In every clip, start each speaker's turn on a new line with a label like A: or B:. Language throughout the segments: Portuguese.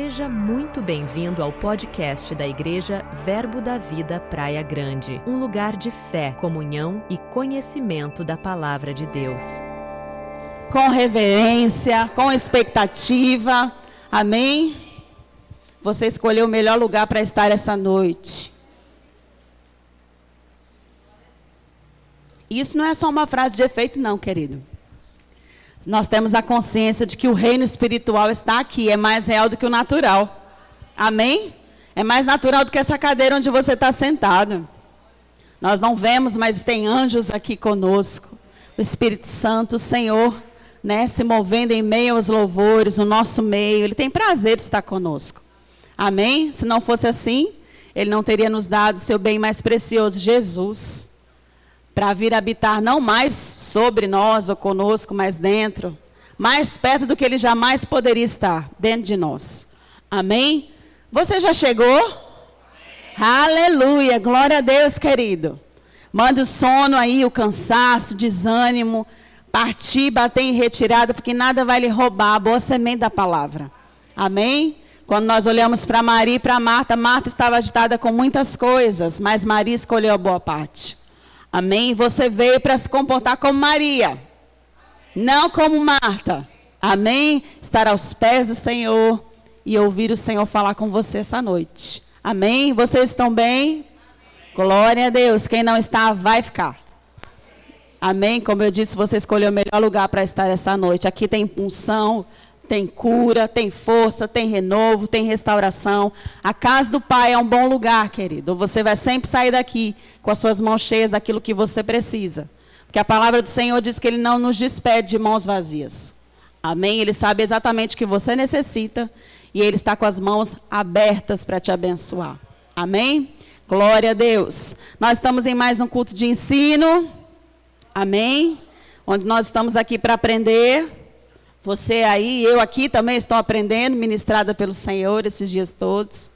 A: Seja muito bem-vindo ao podcast da Igreja Verbo da Vida Praia Grande, um lugar de fé, comunhão e conhecimento da Palavra de Deus.
B: Com reverência, com expectativa, amém? Você escolheu o melhor lugar para estar essa noite. Isso não é só uma frase de efeito, não, querido. Nós temos a consciência de que o reino espiritual está aqui, é mais real do que o natural. Amém? É mais natural do que essa cadeira onde você está sentado. Nós não vemos, mas tem anjos aqui conosco. O Espírito Santo, o Senhor, né, se movendo em meio aos louvores, no nosso meio. Ele tem prazer de estar conosco. Amém? Se não fosse assim, Ele não teria nos dado seu bem mais precioso, Jesus, para vir habitar não mais sobre nós ou conosco, mas dentro, mais perto do que Ele jamais poderia estar, dentro de nós. Amém? Você já chegou? Amém. Aleluia, glória a Deus, querido. Mande o sono aí, o cansaço, o desânimo, partir, bater em retirada, porque nada vai lhe roubar a boa semente da palavra. Amém? Quando nós olhamos para Maria e para Marta, Marta estava agitada com muitas coisas, mas Maria escolheu a boa parte. Amém? Você veio para se comportar como Maria, não como Marta. Amém? Estar aos pés do Senhor e ouvir o Senhor falar com você essa noite. Amém? Vocês estão bem? Amém. Glória a Deus. Quem não está, vai ficar. Amém? Como eu disse, você escolheu o melhor lugar para estar essa noite. Aqui tem unção, tem cura, tem força, tem renovo, tem restauração. A casa do Pai é um bom lugar, querido. Você vai sempre sair daqui com as suas mãos cheias daquilo que você precisa. Porque a palavra do Senhor diz que Ele não nos despede de mãos vazias. Amém? Ele sabe exatamente o que você necessita e Ele está com as mãos abertas para te abençoar. Amém? Glória a Deus. Nós estamos em mais um culto de ensino. Amém? Onde nós estamos aqui para aprender. Você aí, eu aqui também estou aprendendo, ministrada pelo Senhor esses dias todos.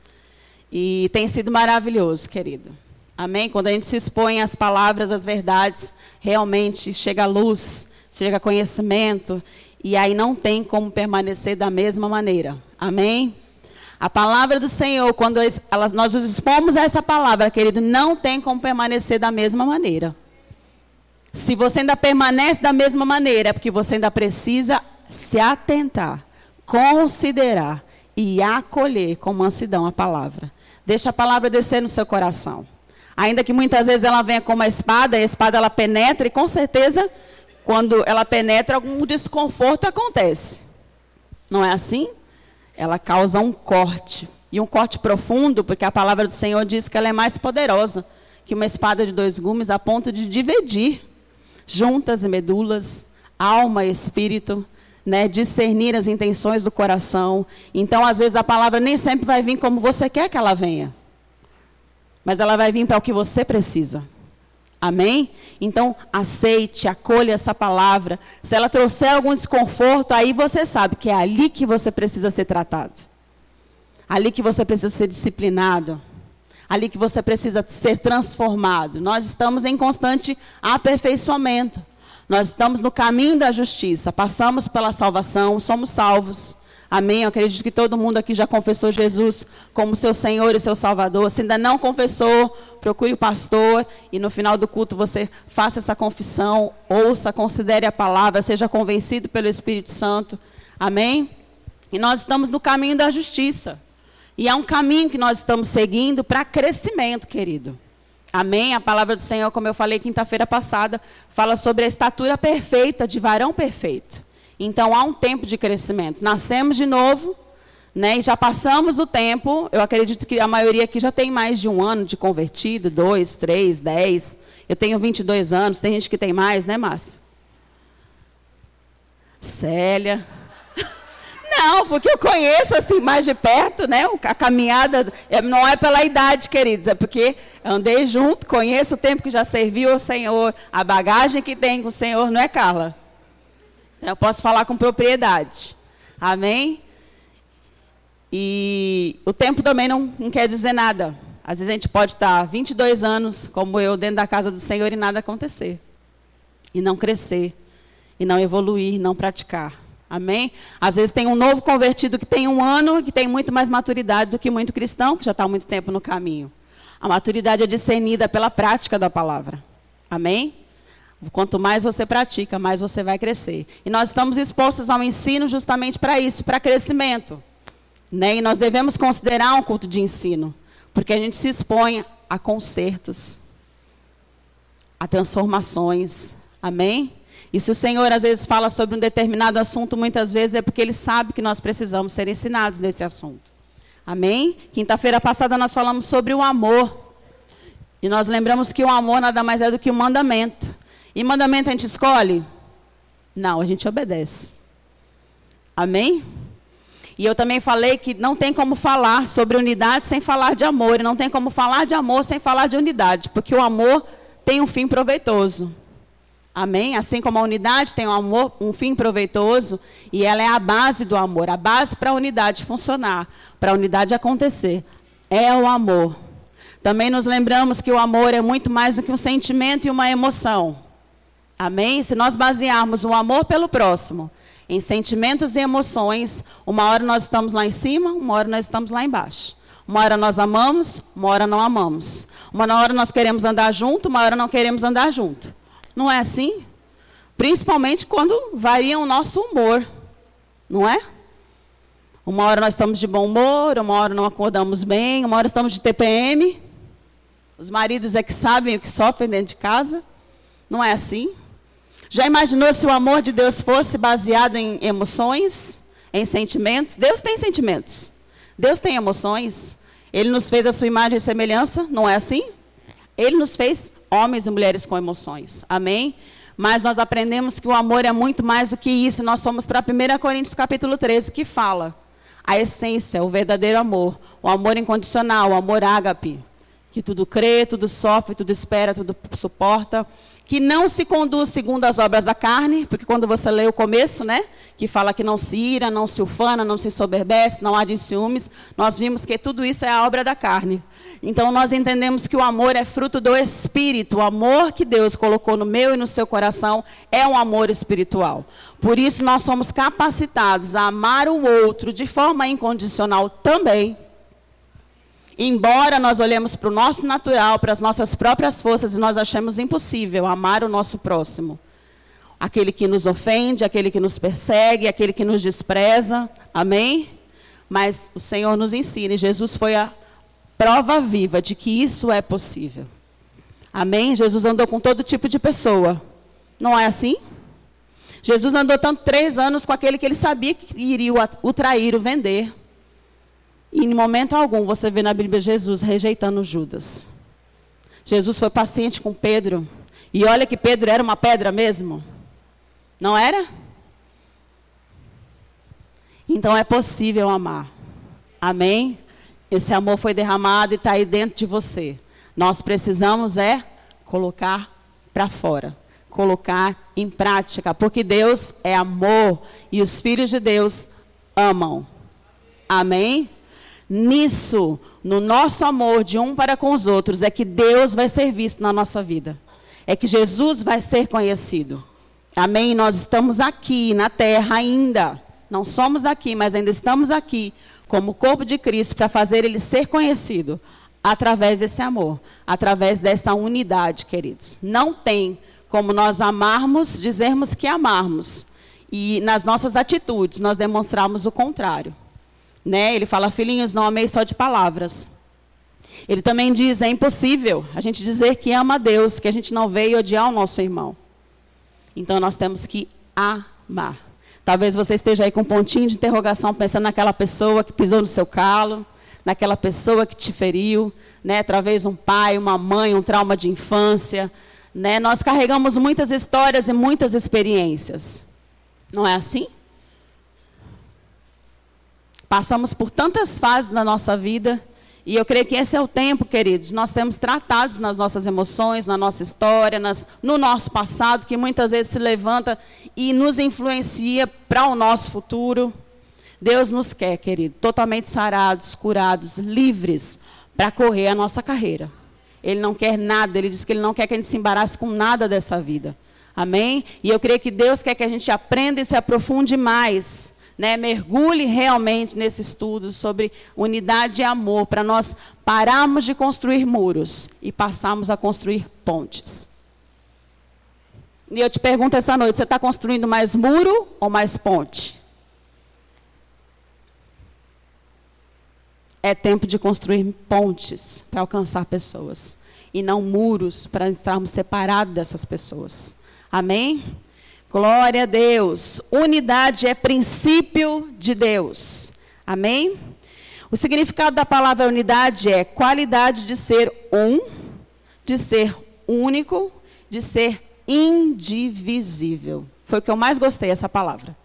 B: E tem sido maravilhoso, querido. Amém? Quando a gente se expõe às palavras, às verdades, realmente chega a luz, chega conhecimento. E aí não tem como permanecer da mesma maneira. Amém? A palavra do Senhor, quando nós nos expomos a essa palavra, querido, não tem como permanecer da mesma maneira. Se você ainda permanece da mesma maneira, é porque você ainda precisa se atentar, considerar e acolher com mansidão a palavra. Deixa a palavra descer no seu coração. Ainda que muitas vezes ela venha como a espada, e a espada ela penetra, e com certeza, quando ela penetra, algum desconforto acontece. Não é assim? Ela causa um corte, e um corte profundo, porque a palavra do Senhor diz que ela é mais poderosa que uma espada de 2 gumes, a ponto de dividir juntas e medulas, alma e espírito, né, discernir as intenções do coração. Então, às vezes, a palavra nem sempre vai vir como você quer que ela venha. Mas ela vai vir para o que você precisa. Amém? Então, aceite, acolha essa palavra. Se ela trouxer algum desconforto, aí você sabe que é ali que você precisa ser tratado. Ali que você precisa ser disciplinado. Ali que você precisa ser transformado. Nós estamos em constante aperfeiçoamento. Nós estamos no caminho da justiça, passamos pela salvação, somos salvos. Amém? Eu acredito que todo mundo aqui já confessou Jesus como seu Senhor e seu Salvador. Se ainda não confessou, procure o pastor e no final do culto você faça essa confissão, ouça, considere a palavra, seja convencido pelo Espírito Santo. Amém? E nós estamos no caminho da justiça. E é um caminho que nós estamos seguindo para crescimento, querido. Amém? A palavra do Senhor, como eu falei quinta-feira passada, fala sobre a estatura perfeita de varão perfeito. Então, há um tempo de crescimento. Nascemos de novo, né, e já passamos do tempo. Eu acredito que a maioria aqui já tem mais de 1 ano de convertido, 2, 3, 10. Eu tenho 22 anos, tem gente que tem mais, né, Márcio? Célia. Não, porque eu conheço assim mais de perto, né? A caminhada não é pela idade, queridos, é porque andei junto, conheço o tempo que já serviu ao Senhor, a bagagem que tem com o Senhor, não é, Carla? Então, eu posso falar com propriedade. Amém? E o tempo também não quer dizer nada. Às vezes a gente pode estar 22 anos, como eu, dentro da casa do Senhor e nada acontecer. E não crescer, e não evoluir, não praticar. Amém? Às vezes tem um novo convertido que tem 1 ano, que tem muito mais maturidade do que muito cristão, que já está há muito tempo no caminho. A maturidade é discernida pela prática da palavra. Amém? Quanto mais você pratica, mais você vai crescer. E nós estamos expostos ao ensino justamente para isso, para crescimento. Né? E nós devemos considerar um culto de ensino, porque a gente se expõe a consertos, a transformações. Amém? E se o Senhor às vezes fala sobre um determinado assunto, muitas vezes é porque Ele sabe que nós precisamos ser ensinados nesse assunto. Amém? Quinta-feira passada nós falamos sobre o amor. E nós lembramos que o amor nada mais é do que um mandamento. E mandamento a gente escolhe? Não, a gente obedece. Amém? E eu também falei que não tem como falar sobre unidade sem falar de amor. E não tem como falar de amor sem falar de unidade. Porque o amor tem um fim proveitoso. Amém? Assim como a unidade tem um amor, um fim proveitoso, e ela é a base do amor, a base para a unidade funcionar, para a unidade acontecer, é o amor. Também nos lembramos que o amor é muito mais do que um sentimento e uma emoção. Amém? Se nós basearmos o amor pelo próximo em sentimentos e emoções, uma hora nós estamos lá em cima, uma hora nós estamos lá embaixo. Uma hora nós amamos, uma hora não amamos. Uma hora nós queremos andar junto, uma hora não queremos andar junto. Não é assim? Principalmente quando varia o nosso humor, não é? Uma hora nós estamos de bom humor, uma hora não acordamos bem, uma hora estamos de TPM. Os maridos é que sabem o que sofrem dentro de casa. Não é assim? Já imaginou se o amor de Deus fosse baseado em emoções, em sentimentos? Deus tem sentimentos. Deus tem emoções. Ele nos fez a sua imagem e semelhança, não é assim? Ele nos fez homens e mulheres com emoções. Amém? Mas nós aprendemos que o amor é muito mais do que isso. Nós fomos para 1 Coríntios capítulo 13, que fala a essência, o verdadeiro amor. O amor incondicional, o amor ágape. Que tudo crê, tudo sofre, tudo espera, tudo suporta. Que não se conduz segundo as obras da carne. Porque quando você lê o começo, né? Que fala que não se ira, não se ufana, não se soberbece, não há de ciúmes. Nós vimos que tudo isso é a obra da carne. Então, nós entendemos que o amor é fruto do Espírito. O amor que Deus colocou no meu e no seu coração é um amor espiritual. Por isso, nós somos capacitados a amar o outro de forma incondicional também. Embora nós olhemos para o nosso natural, para as nossas próprias forças, e nós achemos impossível amar o nosso próximo. Aquele que nos ofende, aquele que nos persegue, aquele que nos despreza. Amém? Mas o Senhor nos ensina, e Jesus foi a prova viva de que isso é possível. Amém? Jesus andou com todo tipo de pessoa. Não é assim? Jesus andou tanto 3 anos com aquele que ele sabia que iria o trair, o vender. E em momento algum você vê na Bíblia Jesus rejeitando Judas. Jesus foi paciente com Pedro. E olha que Pedro era uma pedra mesmo. Não era? Então é possível amar. Amém? Esse amor foi derramado e está aí dentro de você. Nós precisamos colocar para fora. Colocar em prática. Porque Deus é amor. E os filhos de Deus amam. Amém? Nisso, no nosso amor de um para com os outros, é que Deus vai ser visto na nossa vida. É que Jesus vai ser conhecido. Amém? Nós estamos aqui na terra ainda. Não somos daqui, mas ainda estamos aqui como corpo de Cristo para fazer ele ser conhecido através desse amor, através dessa unidade, queridos. Não tem como nós amarmos, dizermos que amarmos, e nas nossas atitudes nós demonstrarmos o contrário. Né? Ele fala, filhinhos, não amei só de palavras. Ele também diz, é impossível a gente dizer que ama a Deus, que a gente não veio odiar o nosso irmão. Então nós temos que amar. Talvez você esteja aí com um pontinho de interrogação, pensando naquela pessoa que pisou no seu calo, naquela pessoa que te feriu, né? Talvez um pai, uma mãe, um trauma de infância. Né? Nós carregamos muitas histórias e muitas experiências. Não é assim? Passamos por tantas fases na nossa vida, e eu creio que esse é o tempo, queridos, nós sermos tratados nas nossas emoções, na nossa história, no nosso passado, que muitas vezes se levanta e nos influencia para o nosso futuro. Deus nos quer, querido, totalmente sarados, curados, livres, para correr a nossa carreira. Ele não quer nada, ele diz que ele não quer que a gente se embarace com nada dessa vida. Amém? E eu creio que Deus quer que a gente aprenda e se aprofunde mais, né? Mergulhe realmente nesse estudo sobre unidade e amor, para nós pararmos de construir muros e passarmos a construir pontes. E eu te pergunto essa noite, você está construindo mais muro ou mais ponte? É tempo de construir pontes para alcançar pessoas, e não muros para estarmos separados dessas pessoas. Amém? Glória a Deus. Unidade é princípio de Deus. Amém? O significado da palavra unidade é qualidade de ser um, de ser único, de ser indivisível. Foi o que eu mais gostei, essa palavra.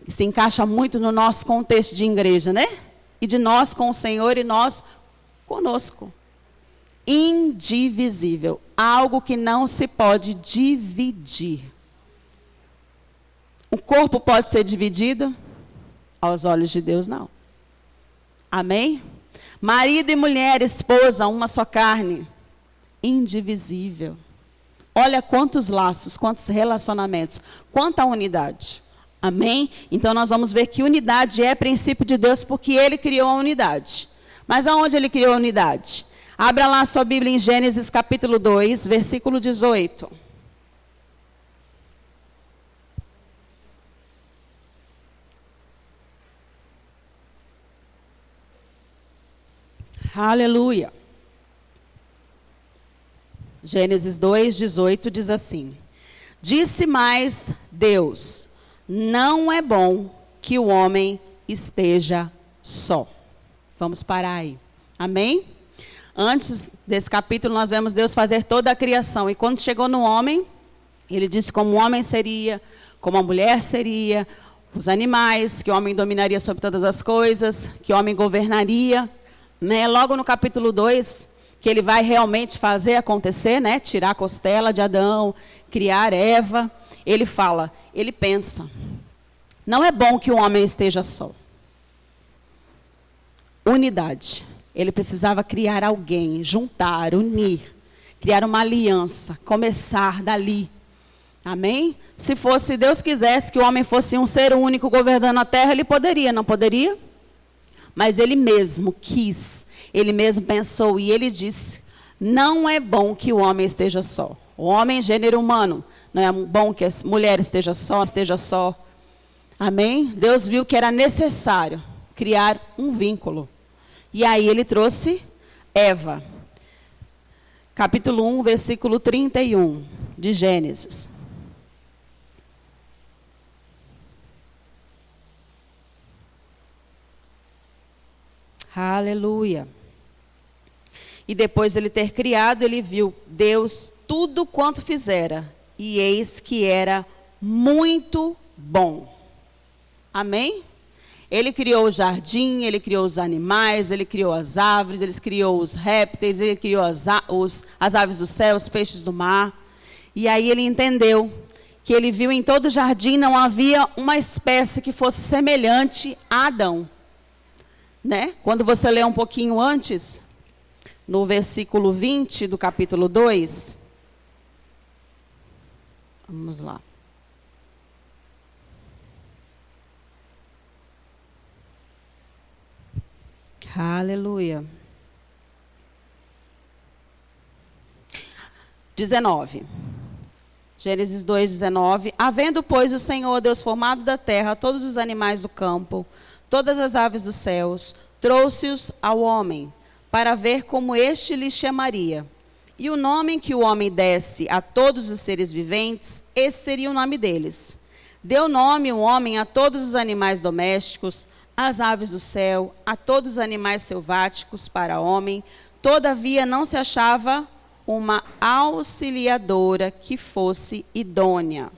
B: Se encaixa muito no nosso contexto de igreja, né? E de nós com o Senhor e nós conosco. Indivisível. Algo que não se pode dividir. O corpo pode ser dividido? Aos olhos de Deus, não. Amém? Marido e mulher, esposa, uma só carne. Indivisível. Olha quantos laços, quantos relacionamentos, quanta unidade. Amém? Então nós vamos ver que unidade é princípio de Deus, porque Ele criou a unidade. Mas aonde Ele criou a unidade? Abra lá a sua Bíblia em Gênesis capítulo 2, versículo 18. Aleluia. Gênesis 2, 18 diz assim: Disse mais Deus, não é bom que o homem esteja só. Vamos parar aí. Amém? Antes desse capítulo, nós vemos Deus fazer toda a criação. E quando chegou no homem, Ele disse como o homem seria, como a mulher seria, os animais, que o homem dominaria sobre todas as coisas, que o homem governaria. Né? Logo no capítulo 2, que Ele vai realmente fazer acontecer, né? Tirar a costela de Adão, criar Eva. Ele fala, Ele pensa, não é bom que o homem esteja só. Unidade. Ele precisava criar alguém, juntar, unir, criar uma aliança, começar dali. Amém? Se fosse, Deus quisesse que o homem fosse um ser único governando a terra, ele poderia, não poderia? Mas ele mesmo quis, ele mesmo pensou e ele disse, não é bom que o homem esteja só. O homem, gênero humano, não é bom que a mulher esteja só. Amém? Deus viu que era necessário criar um vínculo. E aí Ele trouxe Eva. Capítulo 1, versículo 31 de Gênesis. Aleluia. E depois de Ele ter criado, Ele viu Deus tudo quanto fizera. E eis que era muito bom. Amém? Ele criou o jardim, Ele criou os animais, Ele criou as árvores, Ele criou os répteis, Ele criou as aves do céu, os peixes do mar. E aí Ele entendeu que Ele viu em todo o jardim não havia uma espécie que fosse semelhante a Adão. Né? Quando você lê um pouquinho antes, no versículo 20 do capítulo 2, vamos lá. Aleluia. 19. Gênesis 2, 19. Havendo, pois, o Senhor Deus formado da terra todos os animais do campo, todas as aves dos céus, trouxe-os ao homem, para ver como este lhe chamaria. E o nome que o homem desse a todos os seres viventes, esse seria o nome deles. Deu nome o homem a todos os animais domésticos, às aves do céu, a todos os animais selváticos para homem. Todavia não se achava uma auxiliadora que fosse idônea.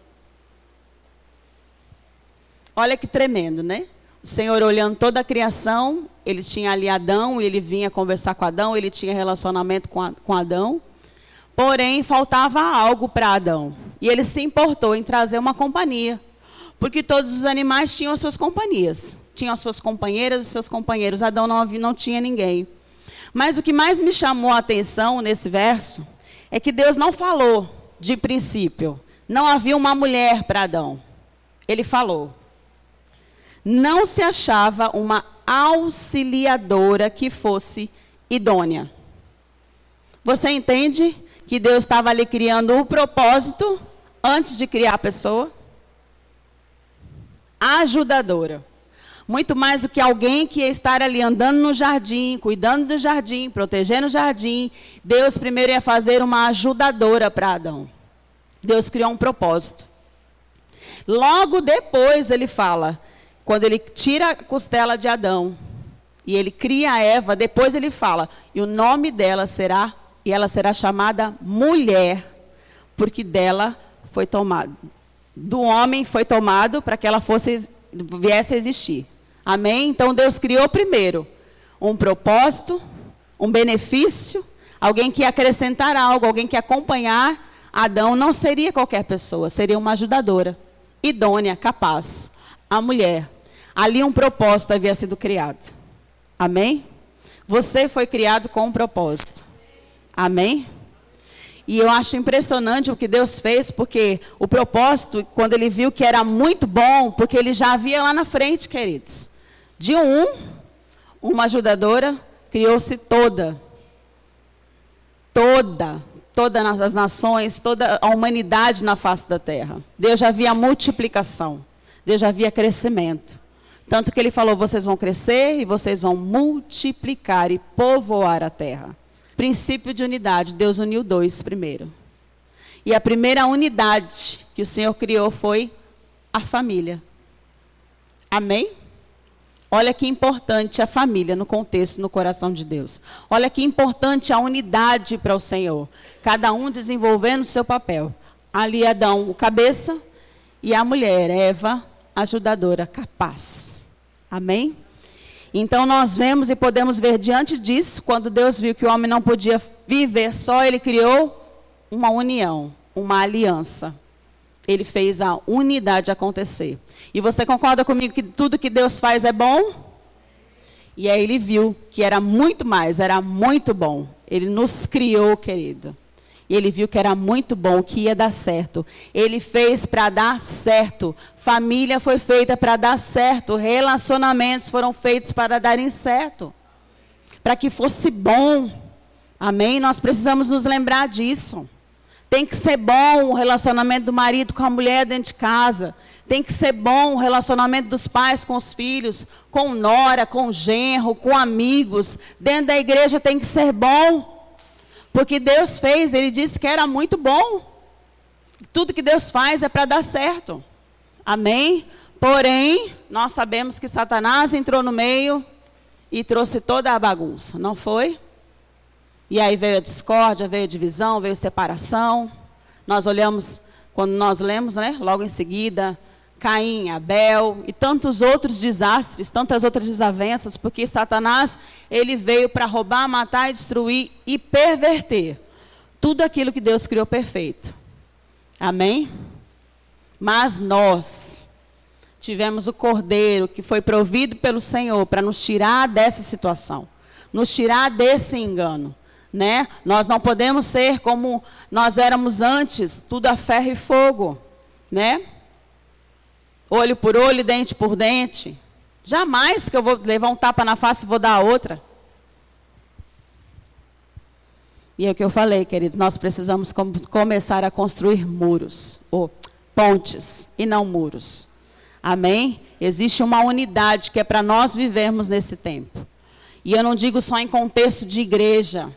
B: Olha que tremendo, né? O Senhor olhando toda a criação, Ele tinha ali Adão, e Ele vinha conversar com Adão, Ele tinha relacionamento com Adão. Porém, faltava algo para Adão. E Ele se importou em trazer uma companhia. Porque todos os animais tinham as suas companhias. Tinham as suas companheiras e seus companheiros. Adão não tinha ninguém. Mas o que mais me chamou a atenção nesse verso é que Deus não falou de princípio, não havia uma mulher para Adão. Ele falou: não se achava uma auxiliadora que fosse idônea. Você entende que Deus estava ali criando o propósito antes de criar a pessoa? Ajudadora. Muito mais do que alguém que ia estar ali andando no jardim, cuidando do jardim, protegendo o jardim. Deus primeiro ia fazer uma ajudadora para Adão. Deus criou um propósito. Logo depois ele fala, quando ele tira a costela de Adão e ele cria a Eva, depois ele fala, e o nome dela será, e ela será chamada mulher, porque dela foi tomado, do homem foi tomado para que ela viesse a existir. Amém? Então Deus criou primeiro um propósito, um benefício, alguém que ia acrescentar algo, alguém que ia acompanhar. Adão não seria qualquer pessoa, seria uma ajudadora, idônea, capaz. A mulher. Ali um propósito havia sido criado. Amém? Você foi criado com um propósito. Amém? E eu acho impressionante o que Deus fez, porque o propósito, quando ele viu que era muito bom, porque ele já havia lá na frente, queridos. De uma ajudadora, criou-se todas as nações, toda a humanidade na face da terra. Deus já havia multiplicação, Deus já havia crescimento. Tanto que ele falou, vocês vão crescer e vocês vão multiplicar e povoar a terra. Princípio de unidade, Deus uniu dois primeiro. E a primeira unidade que o Senhor criou foi a família. Amém? Olha que importante a família no contexto, no coração de Deus. Olha que importante a unidade para o Senhor. Cada um desenvolvendo o seu papel. Ali Adão, o cabeça, e a mulher, Eva, ajudadora, capaz. Amém? Então nós vemos e podemos ver diante disso, quando Deus viu que o homem não podia viver só, ele criou uma união, uma aliança. Ele fez a unidade acontecer. E você concorda comigo que tudo que Deus faz é bom? E aí ele viu que era muito mais, era muito bom. Ele nos criou, querido. E ele viu que era muito bom, que ia dar certo. Ele fez para dar certo. Família foi feita para dar certo. Relacionamentos foram feitos para darem certo. Para que fosse bom. Amém? Nós precisamos nos lembrar disso. Tem que ser bom o relacionamento do marido com a mulher dentro de casa. Tem que ser bom o relacionamento dos pais com os filhos, com nora, com genro, com amigos. Dentro da igreja tem que ser bom. Porque Deus fez, ele disse que era muito bom. Tudo que Deus faz é para dar certo. Amém? Porém, nós sabemos que Satanás entrou no meio e trouxe toda a bagunça, não foi? E aí veio a discórdia, veio a divisão, veio a separação. Nós olhamos, quando nós lemos, né, logo em seguida, Caim, Abel e tantos outros desastres, tantas outras desavenças, porque Satanás, ele veio para roubar, matar, destruir e perverter tudo aquilo que Deus criou perfeito. Amém? Mas nós tivemos o Cordeiro que foi provido pelo Senhor para nos tirar dessa situação, nos tirar desse engano. Né? Nós não podemos ser como nós éramos antes, tudo a ferro e fogo, né? Olho por olho, dente por dente. Jamais que eu vou levar um tapa na face e vou dar a outra. E é o que eu falei, queridos, nós precisamos começar a construir muros, ou pontes, e não muros. Amém? Existe uma unidade que é para nós vivermos nesse tempo. E eu não digo só em contexto de igreja.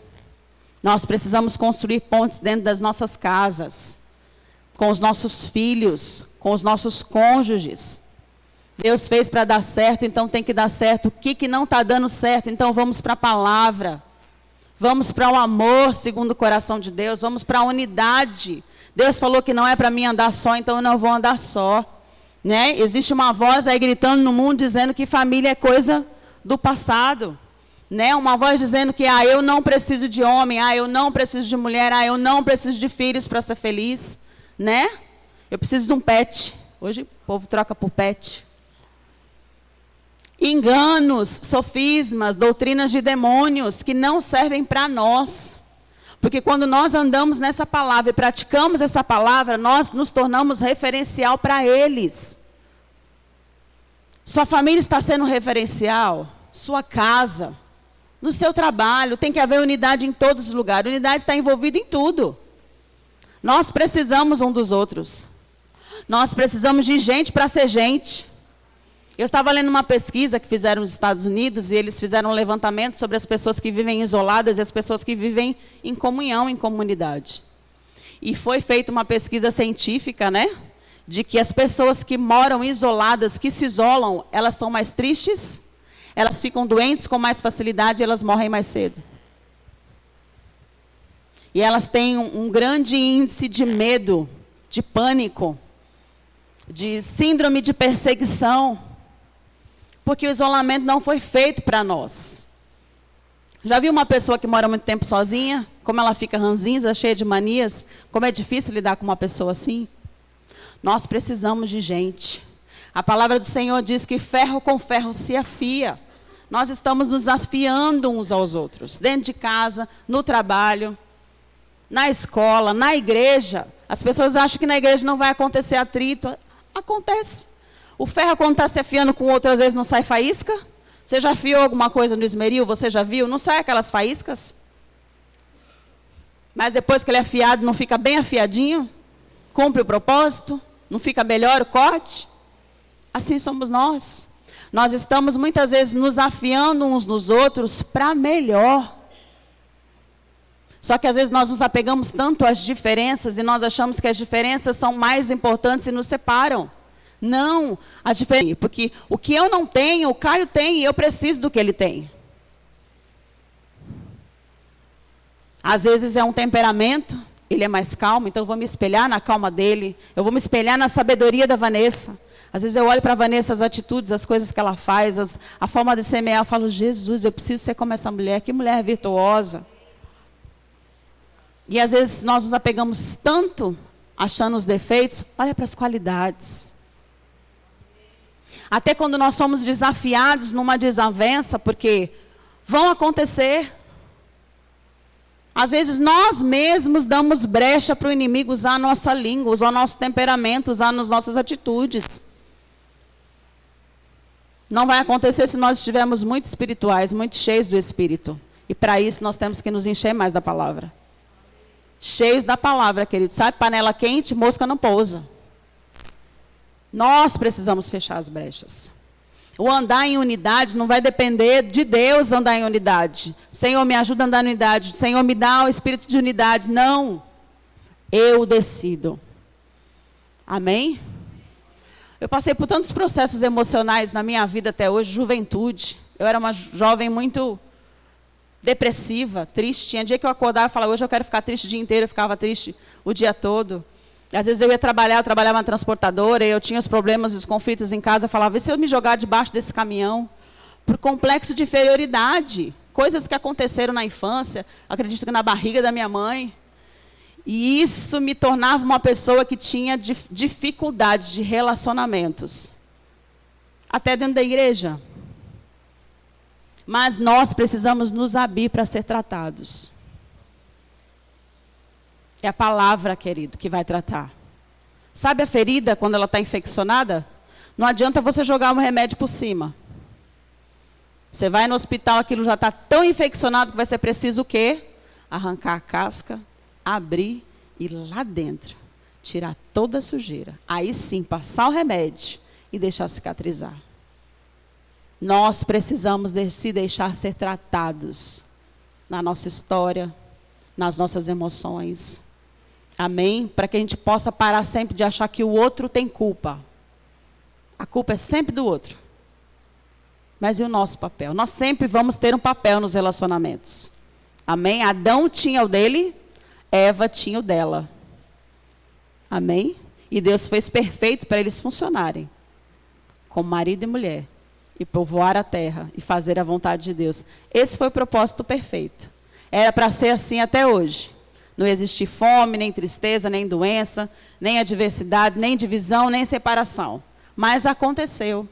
B: Nós precisamos construir pontes dentro das nossas casas, com os nossos filhos, com os nossos cônjuges. Deus fez para dar certo, então tem que dar certo. O que não está dando certo? Então vamos para a palavra. Vamos para o amor segundo o coração de Deus. Vamos para a unidade. Deus falou que não é para mim andar só, então eu não vou andar só. Né? Existe uma voz aí gritando no mundo dizendo que família é coisa do passado. Né? Uma voz dizendo que eu não preciso de homem, eu não preciso de mulher, eu não preciso de filhos para ser feliz. Né? Eu preciso de um pet. Hoje o povo troca por pet. Enganos, sofismas, doutrinas de demônios que não servem para nós. Porque quando nós andamos nessa palavra e praticamos essa palavra, nós nos tornamos referencial para eles. Sua família está sendo referencial, sua casa, no seu trabalho, tem que haver unidade em todos os lugares. Unidade está envolvida em tudo. Nós precisamos um dos outros. Nós precisamos de gente para ser gente. Eu estava lendo uma pesquisa que fizeram nos Estados Unidos e eles fizeram um levantamento sobre as pessoas que vivem isoladas e as pessoas que vivem em comunhão, em comunidade. E foi feita uma pesquisa científica, né? De que as pessoas que moram isoladas, que se isolam, elas são mais tristes, elas ficam doentes com mais facilidade e elas morrem mais cedo. E elas têm um grande índice de medo, de pânico, de síndrome de perseguição, porque o isolamento não foi feito para nós. Já viu uma pessoa que mora muito tempo sozinha? Como ela fica ranzinza, cheia de manias? Como é difícil lidar com uma pessoa assim? Nós precisamos de gente. A palavra do Senhor diz que ferro com ferro se afia. Nós estamos nos afiando uns aos outros, dentro de casa, no trabalho, na escola, na igreja. As pessoas acham que na igreja não vai acontecer atrito. Acontece. O ferro, quando está se afiando com o outro, às vezes não sai faísca. Você já afiou alguma coisa no esmeril? Você já viu? Não sai aquelas faíscas? Mas depois que ele é afiado, não fica bem afiadinho? Cumpre o propósito? Não fica melhor o corte? Assim somos nós. Nós estamos muitas vezes nos afiando uns nos outros para melhor. Só que às vezes nós nos apegamos tanto às diferenças e nós achamos que as diferenças são mais importantes e nos separam. Não, a diferença, porque o que eu não tenho, o Caio tem e eu preciso do que ele tem. Às vezes é um temperamento, ele é mais calmo, então eu vou me espelhar na calma dele, eu vou me espelhar na sabedoria da Vanessa. Às vezes eu olho para a Vanessa, as atitudes, as coisas que ela faz, a forma de semear, eu falo, Jesus, eu preciso ser como essa mulher, que mulher virtuosa. E às vezes nós nos apegamos tanto, achando os defeitos, olha para as qualidades. Até quando nós somos desafiados numa desavença, porque vão acontecer. Às vezes nós mesmos damos brecha para o inimigo usar a nossa língua, usar o nosso temperamento, usar as nossas atitudes. Não vai acontecer se nós estivermos muito espirituais, muito cheios do Espírito. E para isso nós temos que nos encher mais da palavra. Cheios da palavra, querido. Sabe, panela quente, mosca não pousa. Nós precisamos fechar as brechas. O andar em unidade não vai depender de Deus andar em unidade. Senhor, me ajuda a andar em unidade. Senhor, me dá o espírito de unidade. Não. Eu decido. Amém? Eu passei por tantos processos emocionais na minha vida até hoje, juventude. Eu era uma jovem muito depressiva, triste. Tinha dia que eu acordava e falava, hoje eu quero ficar triste o dia inteiro. Eu ficava triste o dia todo. Às vezes eu ia trabalhar, eu trabalhava na transportadora, e eu tinha os problemas, os conflitos em casa, eu falava, e se eu me jogar debaixo desse caminhão? Por complexo de inferioridade, coisas que aconteceram na infância, acredito que na barriga da minha mãe. E isso me tornava uma pessoa que tinha dificuldade de relacionamentos. Até dentro da igreja. Mas nós precisamos nos abrir para ser tratados. É a palavra, querido, que vai tratar. Sabe a ferida, quando ela está infeccionada? Não adianta você jogar um remédio por cima. Você vai no hospital, aquilo já está tão infeccionado que vai ser preciso o quê? Arrancar a casca, abrir e lá dentro tirar toda a sujeira. Aí sim, passar o remédio e deixar cicatrizar. Nós precisamos se deixar ser tratados na nossa história, nas nossas emoções. Amém? Para que a gente possa parar sempre de achar que o outro tem culpa. A culpa é sempre do outro. Mas e o nosso papel? Nós sempre vamos ter um papel nos relacionamentos. Amém? Adão tinha o dele, Eva tinha o dela. Amém? E Deus fez perfeito para eles funcionarem. Como marido e mulher. E povoar a terra e fazer a vontade de Deus. Esse foi o propósito perfeito. Era para ser assim até hoje. Não existir fome, nem tristeza, nem doença, nem adversidade, nem divisão, nem separação. Mas aconteceu.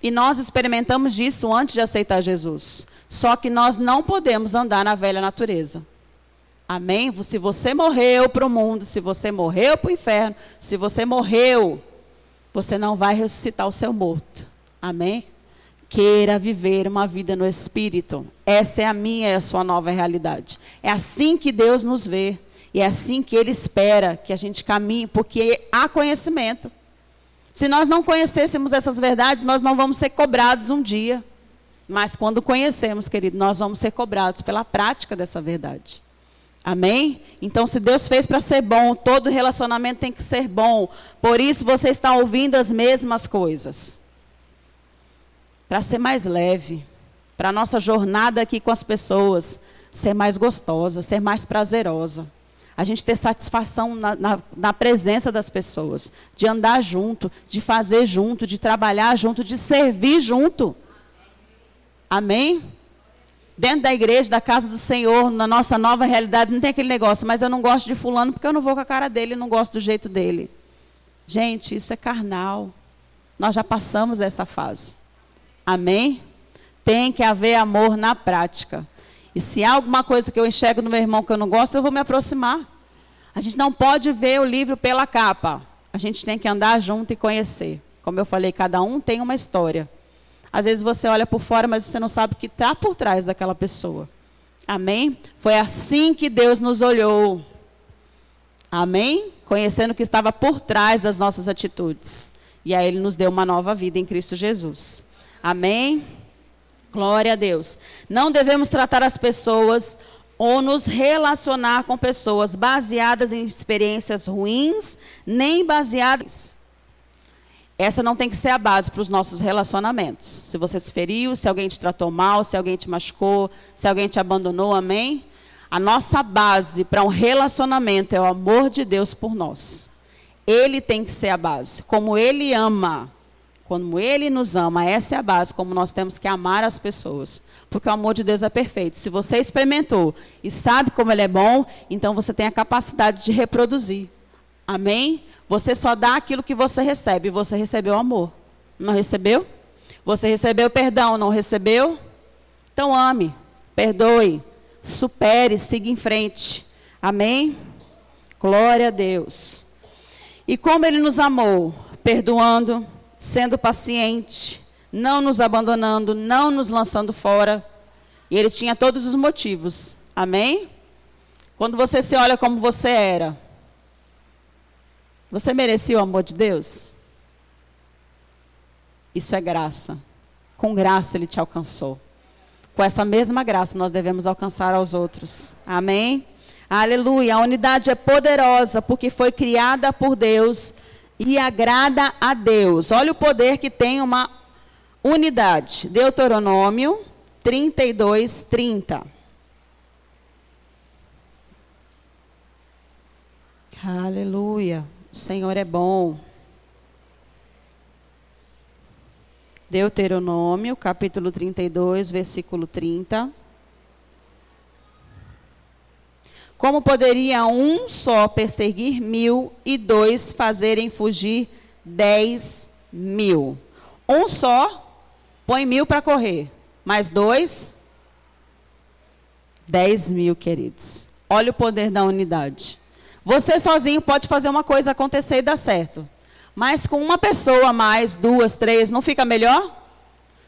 B: E nós experimentamos disso antes de aceitar Jesus. Só que nós não podemos andar na velha natureza. Amém? Se você morreu para o mundo, se você morreu para o inferno, se você morreu, você não vai ressuscitar o seu morto. Amém? Queira viver uma vida no Espírito. Essa é a minha e a sua nova realidade. É assim que Deus nos vê. E é assim que Ele espera que a gente caminhe, porque há conhecimento. Se nós não conhecêssemos essas verdades, nós não vamos ser cobrados um dia. Mas quando conhecemos, querido, nós vamos ser cobrados pela prática dessa verdade. Amém? Então, se Deus fez para ser bom, todo relacionamento tem que ser bom. Por isso, você está ouvindo as mesmas coisas. Para ser mais leve. Para a nossa jornada aqui com as pessoas ser mais gostosa, ser mais prazerosa. A gente ter satisfação na presença das pessoas. De andar junto, de fazer junto, de trabalhar junto, de servir junto. Amém? Dentro da igreja, da casa do Senhor, na nossa nova realidade, não tem aquele negócio, mas eu não gosto de fulano porque eu não vou com a cara dele, não gosto do jeito dele. Gente, isso é carnal. Nós já passamos dessa fase. Amém? Tem que haver amor na prática. E se há alguma coisa que eu enxergo no meu irmão que eu não gosto, eu vou me aproximar. A gente não pode ver o livro pela capa. A gente tem que andar junto e conhecer. Como eu falei, cada um tem uma história. Às vezes você olha por fora, mas você não sabe o que está por trás daquela pessoa. Amém? Foi assim que Deus nos olhou. Amém? Conhecendo o que estava por trás das nossas atitudes. E aí Ele nos deu uma nova vida em Cristo Jesus. Amém? Glória a Deus. Não devemos tratar as pessoas ou nos relacionar com pessoas baseadas em experiências ruins, nem baseadas... Essa não tem que ser a base para os nossos relacionamentos. Se você se feriu, se alguém te tratou mal, se alguém te machucou, se alguém te abandonou, amém? A nossa base para um relacionamento é o amor de Deus por nós. Ele tem que ser a base. Como Ele ama, como Ele nos ama, essa é a base, como nós temos que amar as pessoas. Porque o amor de Deus é perfeito. Se você experimentou e sabe como Ele é bom, então você tem a capacidade de reproduzir. Amém? Você só dá aquilo que você recebe. Você recebeu amor. Não recebeu? Você recebeu perdão, não recebeu? Então ame, perdoe, supere, siga em frente. Amém? Glória a Deus. E como Ele nos amou? Perdoando, sendo paciente, não nos abandonando, não nos lançando fora. E Ele tinha todos os motivos. Amém? Quando você se olha como você era, você merecia o amor de Deus? Isso é graça. Com graça Ele te alcançou. Com essa mesma graça nós devemos alcançar aos outros. Amém? Aleluia. A unidade é poderosa porque foi criada por Deus e agrada a Deus. Olha o poder que tem uma unidade. Deuteronômio 32:30. Aleluia. O Senhor é bom. Deuteronômio, capítulo 32, versículo 30. Como poderia um só perseguir 1.000 e dois fazerem fugir 10.000? Um só põe 1.000 para correr, mais dois, 10.000, queridos. Olha o poder da unidade. Você sozinho pode fazer uma coisa acontecer e dar certo. Mas com uma pessoa a mais, 2, 3, não fica melhor?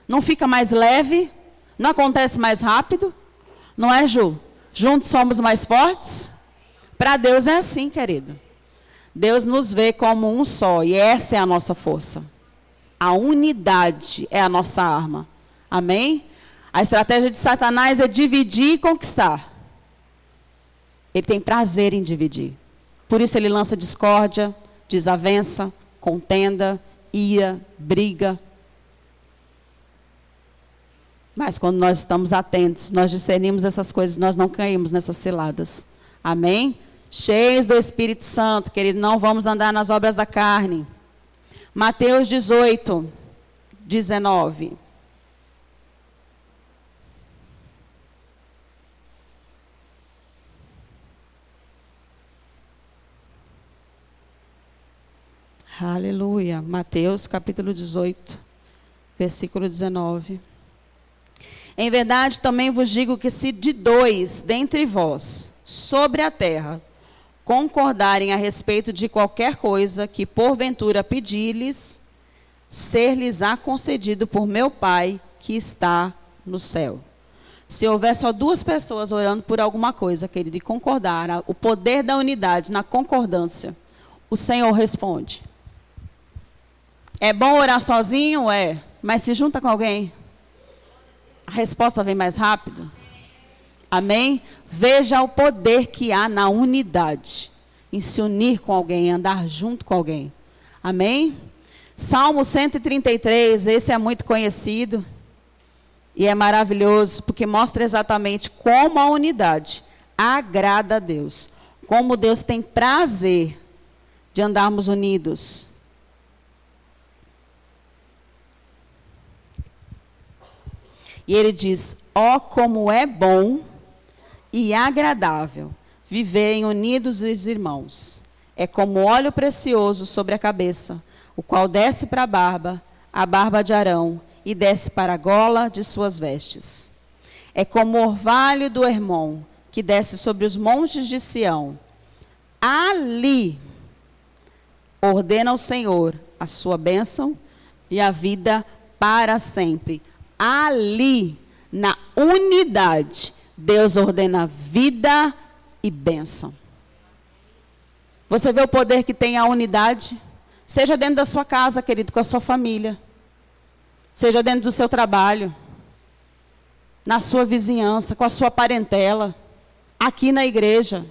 B: Não fica mais leve? Não acontece mais rápido? Não é, Ju? Juntos somos mais fortes? Para Deus é assim, querido. Deus nos vê como um só e essa é a nossa força. A unidade é a nossa arma. Amém? A estratégia de Satanás é dividir e conquistar. Ele tem prazer em dividir. Por isso ele lança discórdia, desavença, contenda, ira, briga. Mas quando nós estamos atentos, nós discernimos essas coisas, nós não caímos nessas ciladas. Amém? Cheios do Espírito Santo, querido, não vamos andar nas obras da carne. Mateus 18, 19. Aleluia. Mateus capítulo 18, versículo 19. Em verdade, também vos digo que se de 2 dentre vós, sobre a terra, concordarem a respeito de qualquer coisa que porventura pedir-lhes, ser-lhes-á concedido por meu Pai que está no céu. Se houver só 2 pessoas orando por alguma coisa, querido, e concordar, o poder da unidade na concordância, o Senhor responde. É bom orar sozinho? É. Mas se junta com alguém, a resposta vem mais rápido. Amém? Veja o poder que há na unidade, em se unir com alguém, andar junto com alguém. Amém? Salmo 133, esse é muito conhecido. E é maravilhoso, porque mostra exatamente como a unidade agrada a Deus. Como Deus tem prazer de andarmos unidos. E ele diz, ó como é bom e agradável viverem unidos os irmãos. É como óleo precioso sobre a cabeça, o qual desce para a barba de Arão, e desce para a gola de suas vestes. É como o orvalho do Hermon, que desce sobre os montes de Sião. Ali ordena o Senhor a sua bênção e a vida para sempre. Ali, na unidade, Deus ordena vida e bênção. Você vê o poder que tem a unidade? Seja dentro da sua casa, querido, com a sua família. Seja dentro do seu trabalho, na sua vizinhança, com a sua parentela, aqui na igreja.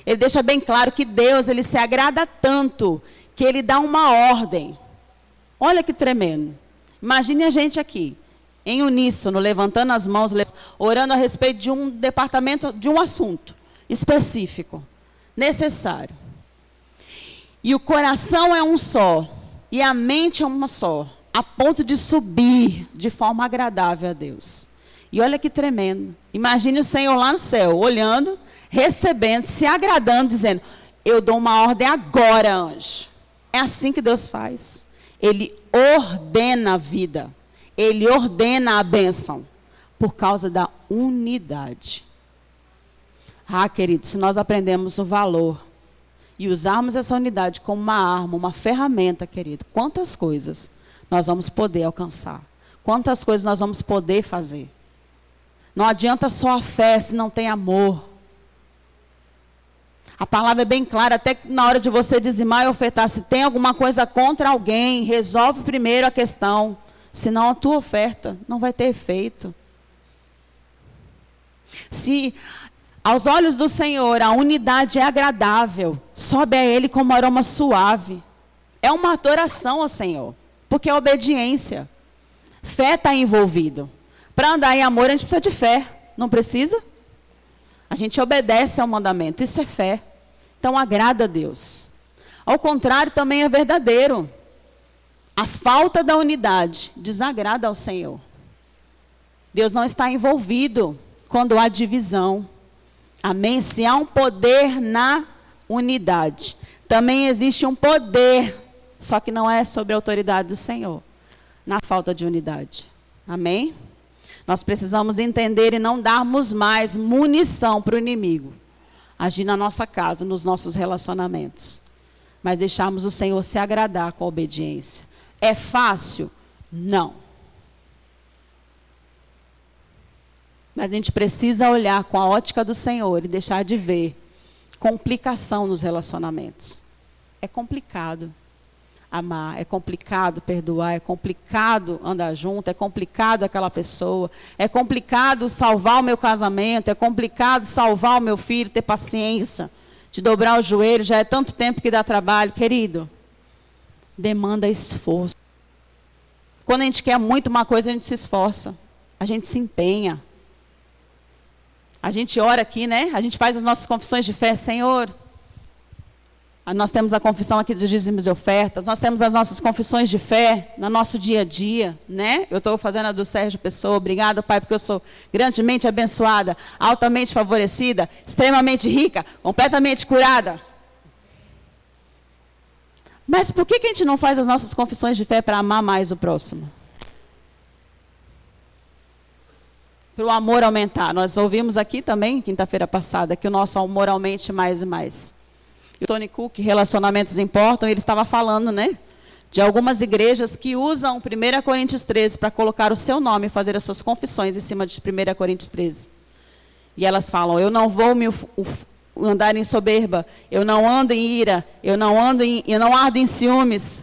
B: Ele deixa bem claro que Deus, ele se agrada tanto, que ele dá uma ordem. Olha que tremendo. Imagine a gente aqui, em uníssono, levantando as mãos, orando a respeito de um departamento, de um assunto específico, necessário. E o coração é um só, e a mente é uma só. A ponto de subir de forma agradável a Deus. E olha que tremendo. Imagine o Senhor lá no céu, olhando, recebendo, se agradando, dizendo, eu dou uma ordem agora, anjo. É assim que Deus faz. Ele ordena a vida. Ele ordena a bênção. Por causa da unidade. Ah, querido, se nós aprendemos o valor e usarmos essa unidade como uma arma, uma ferramenta, querido, quantas coisas nós vamos poder alcançar. Quantas coisas nós vamos poder fazer. Não adianta só a fé se não tem amor. A palavra é bem clara, até que na hora de você dizimar e ofertar, se tem alguma coisa contra alguém, resolve primeiro a questão. Senão a tua oferta não vai ter efeito. Se aos olhos do Senhor a unidade é agradável, sobe a Ele como aroma suave. É uma adoração ao Senhor. Porque é obediência. Fé está envolvido. Para andar em amor, a gente precisa de fé. Não precisa? A gente obedece ao mandamento. Isso é fé. Então, agrada a Deus. Ao contrário, também é verdadeiro. A falta da unidade desagrada ao Senhor. Deus não está envolvido quando há divisão. Amém? Se há um poder na unidade, também existe um poder, só que não é sobre a autoridade do Senhor, na falta de unidade. Amém? Nós precisamos entender e não darmos mais munição para o inimigo agir na nossa casa, nos nossos relacionamentos. Mas deixarmos o Senhor se agradar com a obediência. É fácil? Não. Mas a gente precisa olhar com a ótica do Senhor e deixar de ver complicação nos relacionamentos. É complicado amar, é complicado perdoar, é complicado andar junto, é complicado aquela pessoa, é complicado salvar o meu casamento, é complicado salvar o meu filho, ter paciência, de dobrar o joelho, já é tanto tempo que dá trabalho. Querido, demanda esforço. Quando a gente quer muito uma coisa, a gente se esforça, a gente se empenha. A gente ora aqui, né? A gente faz as nossas confissões de fé, Senhor. Nós temos a confissão aqui dos dízimos e ofertas, nós temos as nossas confissões de fé no nosso dia a dia, né? Eu estou fazendo a do Sérgio Pessoa, obrigado, Pai, porque eu sou grandemente abençoada, altamente favorecida, extremamente rica, completamente curada. Mas por que a gente não faz as nossas confissões de fé para amar mais o próximo? para o amor aumentar. Nós ouvimos aqui também, quinta-feira passada, que o nosso amor aumente mais e mais. E o Tony Cook, Relacionamentos Importam, ele estava falando, né, de algumas igrejas que usam 1 Coríntios 13 para colocar o seu nome e fazer as suas confissões em cima de 1 Coríntios 13. E elas falam, eu não vou andar em soberba, eu não ando em ira, eu não ardo em ciúmes.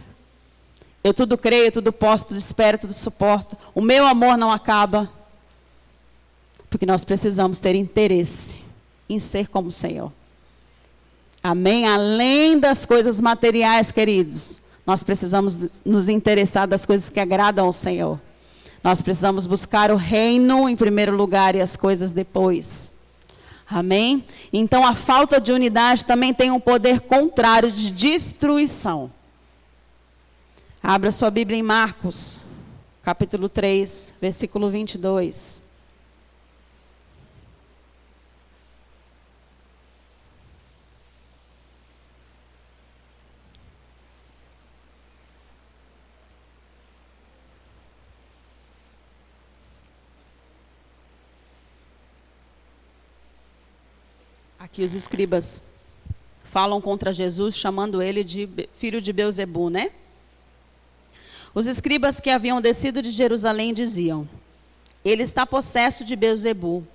B: Eu tudo creio, tudo posso, tudo espero, tudo suporto. O meu amor não acaba. Porque nós precisamos ter interesse em ser como o Senhor. Amém? Além das coisas materiais, queridos, nós precisamos nos interessar das coisas que agradam ao Senhor. Nós precisamos buscar o reino em primeiro lugar e as coisas depois. Amém? Então a falta de unidade também tem um poder contrário de destruição. Abra sua Bíblia em Marcos, capítulo 3, versículo 22. Aqui os escribas falam contra Jesus, chamando ele de filho de Belzebu, né? Os escribas que haviam descido de Jerusalém diziam, ele está possesso de Belzebu,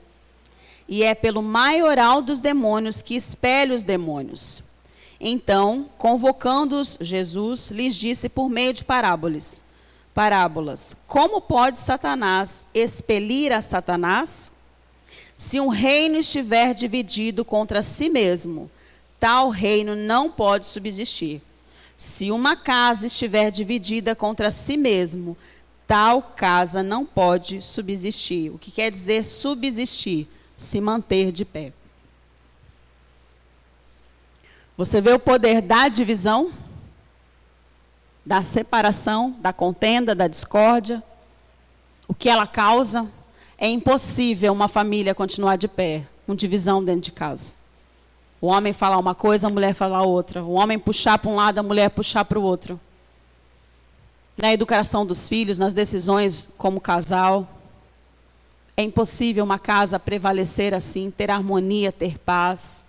B: e é pelo maioral dos demônios que expele os demônios. Então, convocando-os, Jesus lhes disse por meio de parábolas, como pode Satanás expelir a Satanás? Se um reino estiver dividido contra si mesmo, tal reino não pode subsistir. Se uma casa estiver dividida contra si mesmo, tal casa não pode subsistir. O que quer dizer subsistir? Se manter de pé. Você vê o poder da divisão, da separação, da contenda, da discórdia, o que ela causa. É impossível uma família continuar de pé, com divisão dentro de casa. O homem falar uma coisa, a mulher falar outra. O homem puxar para um lado, a mulher puxar para o outro. Na educação dos filhos, nas decisões como casal. É impossível uma casa prevalecer assim, ter harmonia, ter paz.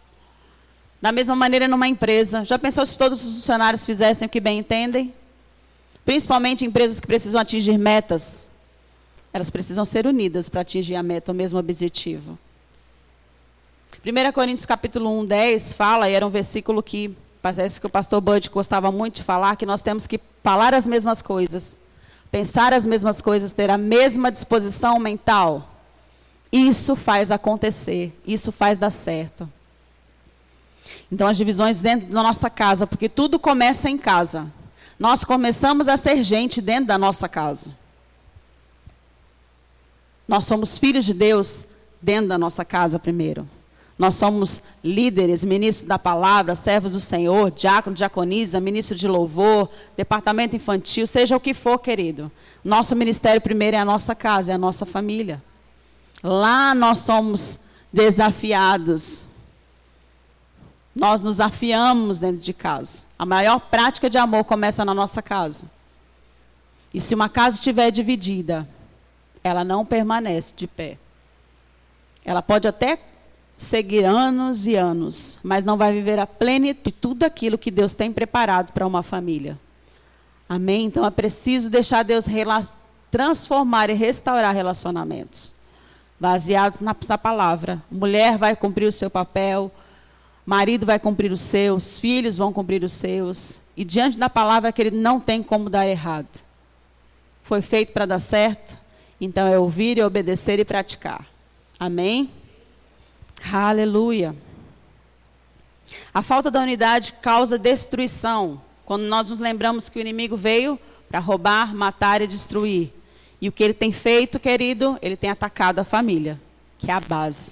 B: Da mesma maneira numa empresa. Já pensou se todos os funcionários fizessem o que bem entendem? Principalmente empresas que precisam atingir metas. Elas precisam ser unidas para atingir a meta, o mesmo objetivo. 1 Coríntios capítulo 1, 10 fala, e era um versículo que parece que o pastor Bud gostava muito de falar, que nós temos que falar as mesmas coisas, pensar as mesmas coisas, ter a mesma disposição mental. Isso faz acontecer, isso faz dar certo. Então as divisões dentro da nossa casa, porque tudo começa em casa. Nós começamos a ser gente dentro da nossa casa. Nós somos filhos de Deus dentro da nossa casa primeiro. Nós somos líderes, ministros da palavra, servos do Senhor, diácono, diaconisa, ministro de louvor, departamento infantil, seja o que for, querido. Nosso ministério primeiro é a nossa casa, é a nossa família. Lá nós somos desafiados. Nós nos afiamos dentro de casa. A maior prática de amor começa na nossa casa. E se uma casa estiver dividida, ela não permanece de pé. Ela pode até seguir anos e anos, mas não vai viver a plenitude de tudo aquilo que Deus tem preparado para uma família. Amém? Então é preciso deixar Deus transformar e restaurar relacionamentos, baseados na palavra. Mulher vai cumprir o seu papel, marido vai cumprir os seus, filhos vão cumprir os seus. E diante da palavra, querido, não tem como dar errado. Foi feito para dar certo. Então, é ouvir e obedecer e praticar. Amém? Aleluia. A falta da unidade causa destruição. Quando nós nos lembramos que o inimigo veio para roubar, matar e destruir. E o que ele tem feito, querido, ele tem atacado a família, que é a base,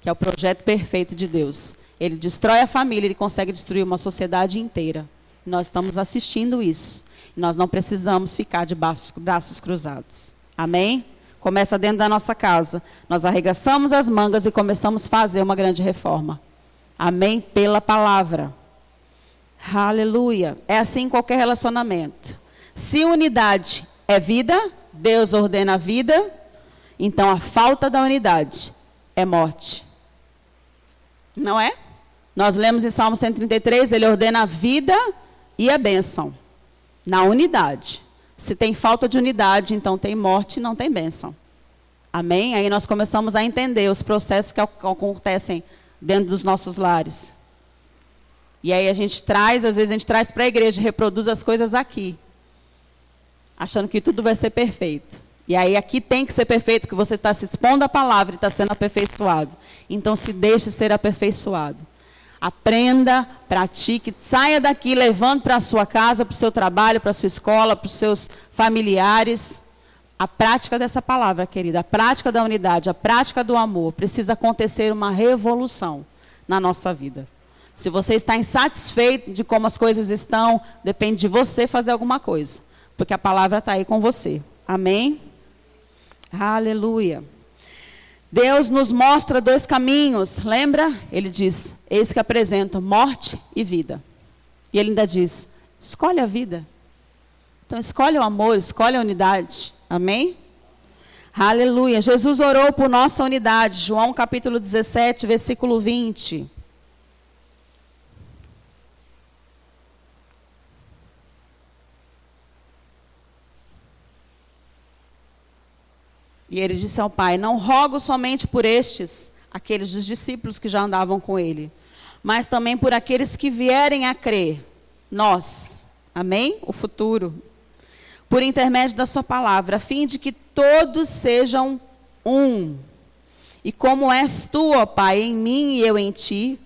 B: que é o projeto perfeito de Deus. Ele destrói a família, ele consegue destruir uma sociedade inteira. Nós estamos assistindo isso. Nós não precisamos ficar de braços cruzados. Amém? Começa dentro da nossa casa. Nós arregaçamos as mangas e começamos a fazer uma grande reforma. Amém? Pela palavra. Aleluia. É assim em qualquer relacionamento. Se unidade é vida, Deus ordena a vida. Então a falta da unidade é morte. Não é? Nós lemos em Salmo 133, ele ordena a vida e a bênção. Na unidade. Se tem falta de unidade, então tem morte e não tem bênção. Amém? Aí nós começamos a entender os processos que acontecem dentro dos nossos lares. E aí às vezes a gente traz para a igreja, reproduz as coisas aqui. Achando que tudo vai ser perfeito. E aí aqui tem que ser perfeito, porque você está se expondo à palavra e está sendo aperfeiçoado. Então se deixe ser aperfeiçoado. Aprenda, pratique, saia daqui levando para a sua casa, para o seu trabalho, para a sua escola, para os seus familiares. A prática dessa palavra, querida, a prática da unidade, a prática do amor, precisa acontecer uma revolução na nossa vida. Se você está insatisfeito de como as coisas estão, depende de você fazer alguma coisa. Porque a palavra está aí com você. Amém? Aleluia. Deus nos mostra 2 caminhos, lembra? Ele diz, eis que apresento morte e vida. E ele ainda diz, escolhe a vida. Então escolhe o amor, escolhe a unidade. Amém? Aleluia. Jesus orou por nossa unidade. João capítulo 17, versículo 20. E ele disse ao Pai, não rogo somente por estes, aqueles dos discípulos que já andavam com ele, mas também por aqueles que vierem a crer, nós, amém? O futuro, por intermédio da sua palavra, a fim de que todos sejam um. E como és tu, ó Pai, em mim e eu em ti,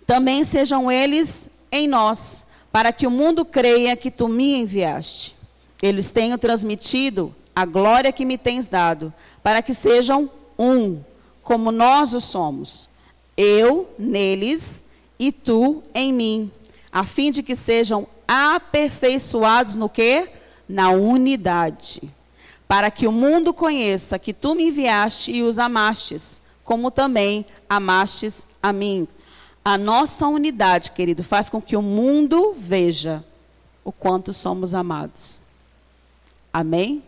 B: também sejam eles em nós, para que o mundo creia que tu me enviaste. Eles tenham transmitido a glória que me tens dado, para que sejam um, como nós o somos. Eu neles e tu em mim, a fim de que sejam aperfeiçoados no quê? Na unidade. Para que o mundo conheça que tu me enviaste e os amastes, como também amastes a mim. A nossa unidade, querido, faz com que o mundo veja o quanto somos amados. Amém?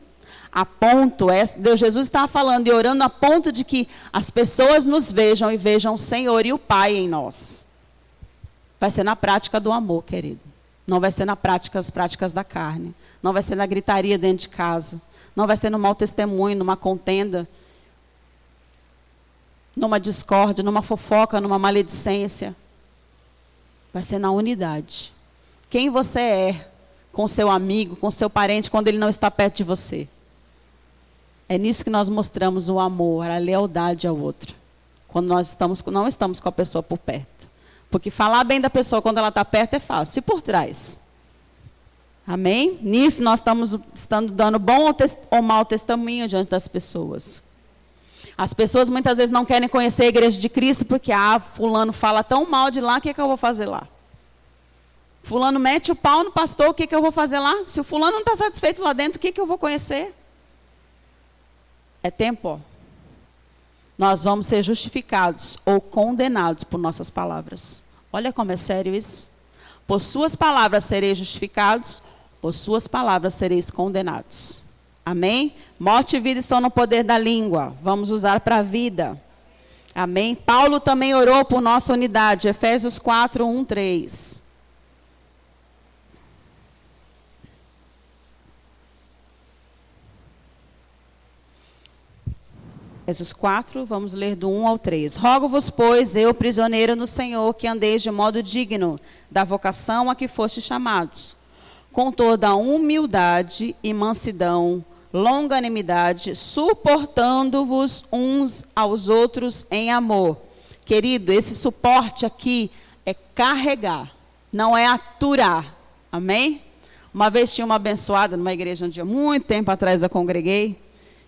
B: A ponto, Deus Jesus estava falando e orando a ponto de que as pessoas nos vejam e vejam o Senhor e o Pai em nós. Vai ser na prática do amor, querido. Não vai ser as práticas da carne. Não vai ser na gritaria dentro de casa. Não vai ser no mau testemunho, numa contenda, numa discórdia, numa fofoca, numa maledicência. Vai ser na unidade. Quem você é com seu amigo, com seu parente, quando ele não está perto de você. É nisso que nós mostramos o amor, a lealdade ao outro. Quando nós não estamos com a pessoa por perto. Porque falar bem da pessoa quando ela está perto é fácil. E por trás? Amém? Nisso nós estamos dando bom ou mau testemunho diante das pessoas. As pessoas muitas vezes não querem conhecer a igreja de Cristo porque, fulano fala tão mal de lá, o que eu vou fazer lá? Fulano mete o pau no pastor, o que eu vou fazer lá? Se o fulano não está satisfeito lá dentro, o que eu vou conhecer? É tempo, ó. Nós vamos ser justificados ou condenados por nossas palavras. Olha como é sério isso. Por suas palavras sereis justificados, por suas palavras sereis condenados. Amém? Morte e vida estão no poder da língua. Vamos usar para a vida. Amém? Paulo também orou por nossa unidade. Efésios 4, 1, 3. Efésios 4, vamos ler do 1 ao 3. Rogo-vos, pois, eu, prisioneiro no Senhor, que andeis de modo digno da vocação a que fostes chamados, com toda a humildade e mansidão, longanimidade, suportando-vos uns aos outros em amor. Querido, esse suporte aqui é carregar, não é aturar. Amém? Uma vez tinha uma abençoada numa igreja onde muito tempo atrás eu congreguei,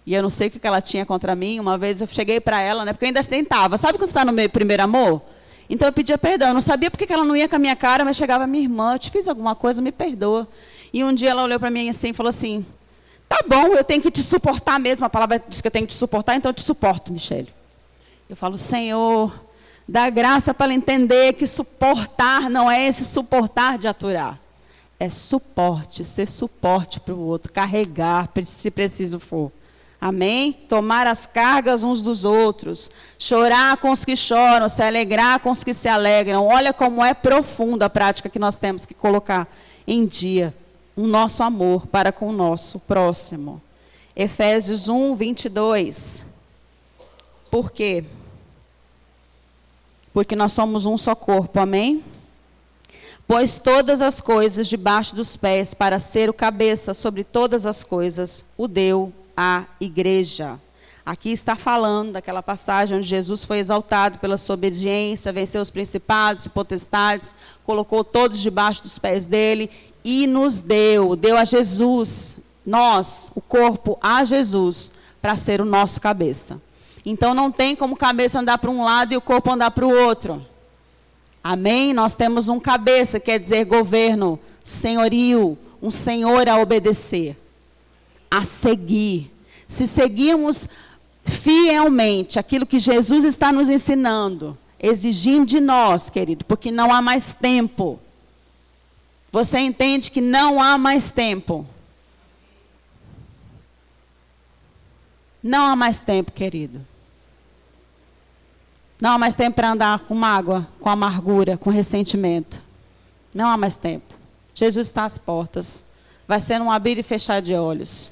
B: e eu não sei o que ela tinha contra mim. Uma vez eu cheguei para ela, né, porque eu ainda tentava. Sabe quando você está no meu primeiro amor? Então eu pedia perdão. Eu não sabia porque ela não ia com a minha cara, mas chegava minha irmã, eu te fiz alguma coisa, me perdoa. E um dia ela olhou para mim assim e falou assim, tá bom, eu tenho que te suportar mesmo. A palavra diz que eu tenho que te suportar, então eu te suporto, Michele. Eu falo, Senhor, dá graça para ela entender que suportar não é esse suportar de aturar. É suporte, ser suporte para o outro, carregar, se preciso for. Amém? Tomar as cargas uns dos outros, chorar com os que choram, se alegrar com os que se alegram. Olha como é profunda a prática que nós temos que colocar em dia. O nosso amor para com o nosso próximo. Efésios 1, 22. Por quê? Porque nós somos um só corpo, amém? Pois todas as coisas debaixo dos pés, para ser o cabeça sobre todas as coisas, o deu à igreja. Aqui está falando daquela passagem onde Jesus foi exaltado pela sua obediência, venceu os principados e potestades, colocou todos debaixo dos pés dele e nos deu a Jesus, nós, o corpo, a Jesus, para ser o nosso cabeça. Então não tem como cabeça andar para um lado e o corpo andar para o outro. Amém? Nós temos um cabeça, quer dizer governo, senhorio, um senhor a obedecer, a seguir. Se seguirmos fielmente aquilo que Jesus está nos ensinando, exigindo de nós, querido, porque não há mais tempo. Você entende que não há mais tempo? Não há mais tempo, querido. Não há mais tempo para andar com mágoa, com amargura, com ressentimento. Não há mais tempo. Jesus está às portas. Vai ser um abrir e fechar de olhos.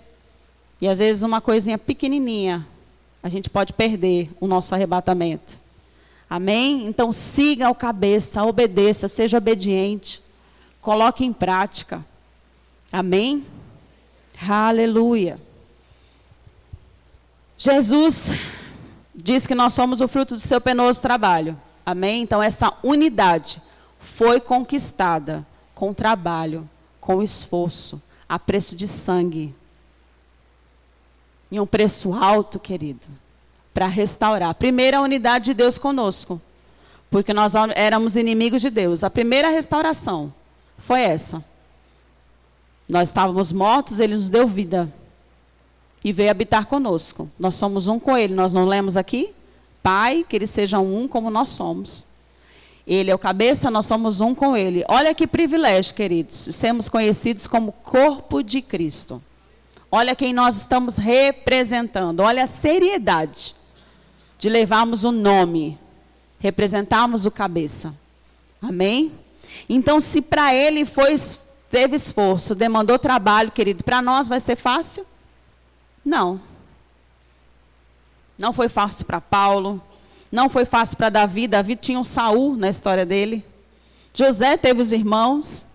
B: E às vezes uma coisinha pequenininha, a gente pode perder o nosso arrebatamento. Amém? Então siga o cabeça, obedeça, seja obediente. Coloque em prática. Amém? Aleluia. Jesus diz que nós somos o fruto do seu penoso trabalho. Amém? Então essa unidade foi conquistada com trabalho, com esforço, a preço de sangue. E um preço alto, querido, para restaurar. Primeiro, a unidade de Deus conosco. Porque nós éramos inimigos de Deus. A primeira restauração foi essa. Nós estávamos mortos, Ele nos deu vida. E veio habitar conosco. Nós somos um com Ele. Nós não lemos aqui? Pai, que Eles sejam um como nós somos. Ele é o cabeça, nós somos um com Ele. Olha que privilégio, queridos. Sermos conhecidos como corpo de Cristo. Olha quem nós estamos representando. Olha a seriedade de levarmos o nome. Representarmos o cabeça. Amém? Então, se para Ele teve esforço, demandou trabalho, querido, para nós vai ser fácil? Não. Não foi fácil para Paulo. Não foi fácil para Davi. Davi tinha um Saul na história dele. José teve os irmãos.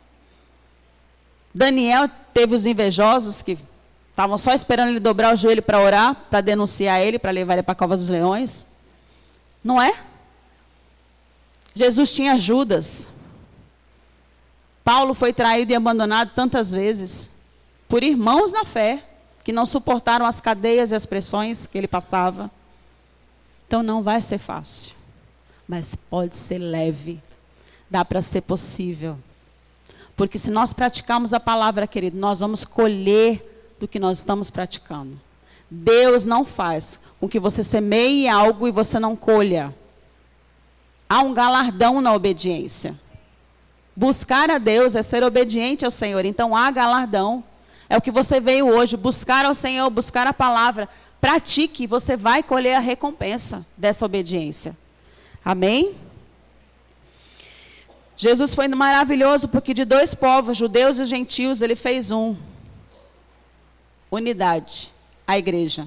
B: Daniel teve os invejosos que estavam só esperando ele dobrar o joelho para orar, para denunciar ele, para levar ele para a cova dos leões. Não é? Jesus tinha Judas. Paulo foi traído e abandonado tantas vezes por irmãos na fé, que não suportaram as cadeias e as pressões que ele passava. Então não vai ser fácil, mas pode ser leve. Dá para ser possível. Porque se nós praticarmos a palavra, querido, nós vamos colher do que nós estamos praticando. Deus não faz com que você semeie algo e você não colha. Há um galardão na obediência. Buscar a Deus é ser obediente ao Senhor, então há galardão. É o que você veio hoje, buscar ao Senhor, buscar a palavra. Pratique, você vai colher a recompensa dessa obediência. Amém? Jesus foi maravilhoso porque de dois povos, judeus e gentios, Ele fez um. Unidade, a igreja.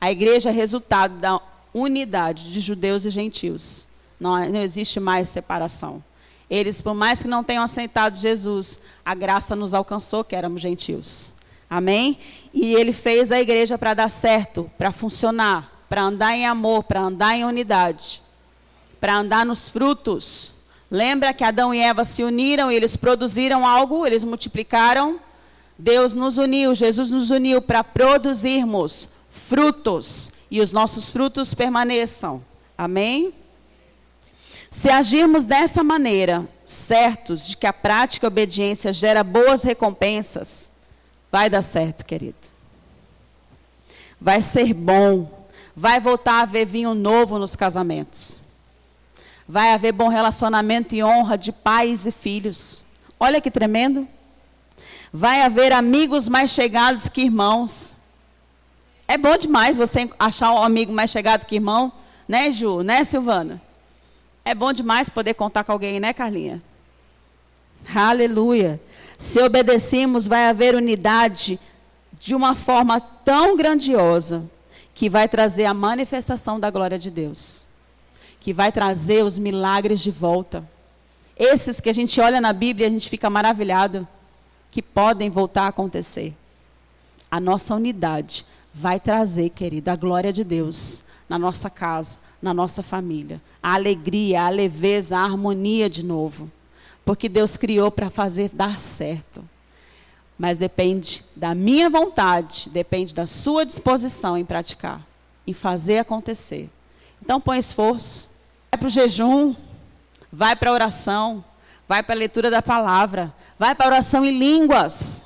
B: A igreja é resultado da unidade de judeus e gentios. Não existe mais separação. Eles, por mais que não tenham aceitado Jesus, a graça nos alcançou, que éramos gentios. Amém? E Ele fez a igreja para dar certo, para funcionar, para andar em amor, para andar em unidade, para andar nos frutos. Lembra que Adão e Eva se uniram e eles produziram algo, eles multiplicaram. Deus nos uniu, Jesus nos uniu para produzirmos frutos e os nossos frutos permaneçam. Amém? Se agirmos dessa maneira, certos de que a prática e a obediência gera boas recompensas, vai dar certo, querido. Vai ser bom. Vai voltar a haver vinho novo nos casamentos. Vai haver bom relacionamento e honra de pais e filhos. Olha que tremendo. Vai haver amigos mais chegados que irmãos. É bom demais você achar um amigo mais chegado que irmão, né, Ju? Né, Silvana? É bom demais poder contar com alguém, né, Carlinha? Aleluia. Se obedecemos, vai haver unidade de uma forma tão grandiosa que vai trazer a manifestação da glória de Deus, que vai trazer os milagres de volta. Esses que a gente olha na Bíblia e a gente fica maravilhado, que podem voltar a acontecer. A nossa unidade vai trazer, querida, a glória de Deus na nossa casa, na nossa família. A alegria, a leveza, a harmonia de novo. Porque Deus criou para fazer dar certo. Mas depende da minha vontade, depende da sua disposição em praticar, em fazer acontecer. Então põe esforço, vai para o jejum, vai para a oração, vai para a leitura da palavra, vai para a oração em línguas,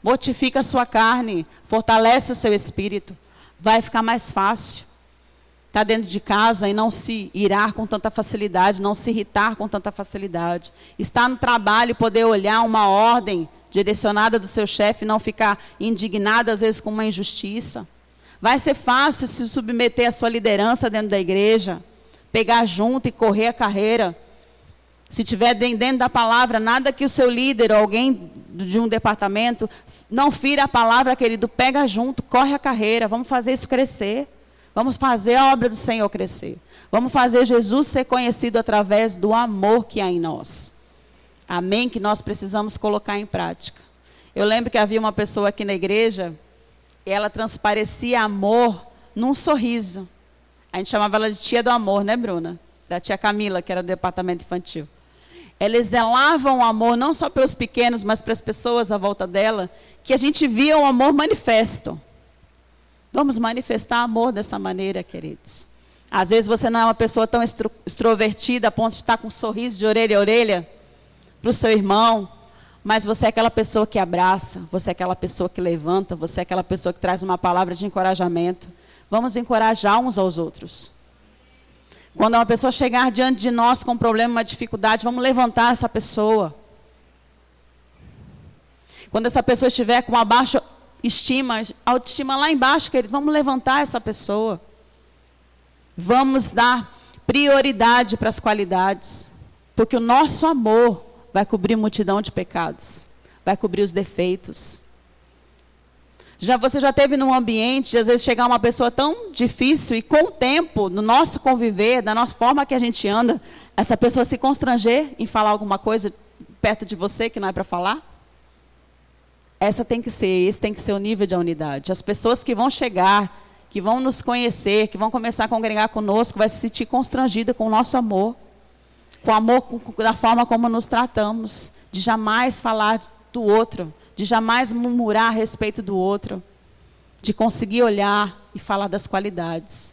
B: mortifica a sua carne, fortalece o seu espírito, vai ficar mais fácil. Está dentro de casa e não se irar com tanta facilidade, não se irritar com tanta facilidade. Está no trabalho e poder olhar uma ordem direcionada do seu chefe, não ficar indignado às vezes com uma injustiça. Vai ser fácil se submeter à sua liderança dentro da igreja, pegar junto e correr a carreira. Se tiver dentro da palavra, nada que o seu líder ou alguém de um departamento não fira a palavra, querido, pega junto, corre a carreira, vamos fazer isso crescer. Vamos fazer a obra do Senhor crescer. Vamos fazer Jesus ser conhecido através do amor que há em nós. Amém? Que nós precisamos colocar em prática. Eu lembro que havia uma pessoa aqui na igreja, e ela transparecia amor num sorriso. A gente chamava ela de tia do amor, né, Bruna? Da tia Camila, que era do departamento infantil. Eles zelavam o amor não só pelos pequenos, mas para as pessoas à volta dela, que a gente via o amor manifesto. Vamos manifestar amor dessa maneira, queridos. Às vezes você não é uma pessoa tão extrovertida a ponto de estar com um sorriso de orelha a orelha para o seu irmão, mas você é aquela pessoa que abraça, você é aquela pessoa que levanta, você é aquela pessoa que traz uma palavra de encorajamento. Vamos encorajar uns aos outros. Quando uma pessoa chegar diante de nós com um problema, uma dificuldade, vamos levantar essa pessoa. Quando essa pessoa estiver com uma baixa autoestima lá embaixo, querido, vamos levantar essa pessoa. Vamos dar prioridade para as qualidades, porque o nosso amor vai cobrir multidão de pecados, vai cobrir os defeitos. Você já teve num ambiente de às vezes chegar uma pessoa tão difícil e com o tempo, no nosso conviver, da nossa forma que a gente anda, essa pessoa se constranger em falar alguma coisa perto de você que não é para falar? Esse tem que ser o nível de unidade. As pessoas que vão chegar, que vão nos conhecer, que vão começar a congregar conosco, vai se sentir constrangida com o nosso amor. Com o amor, da forma como nos tratamos. De jamais falar do outro. De jamais murmurar a respeito do outro. De conseguir olhar e falar das qualidades.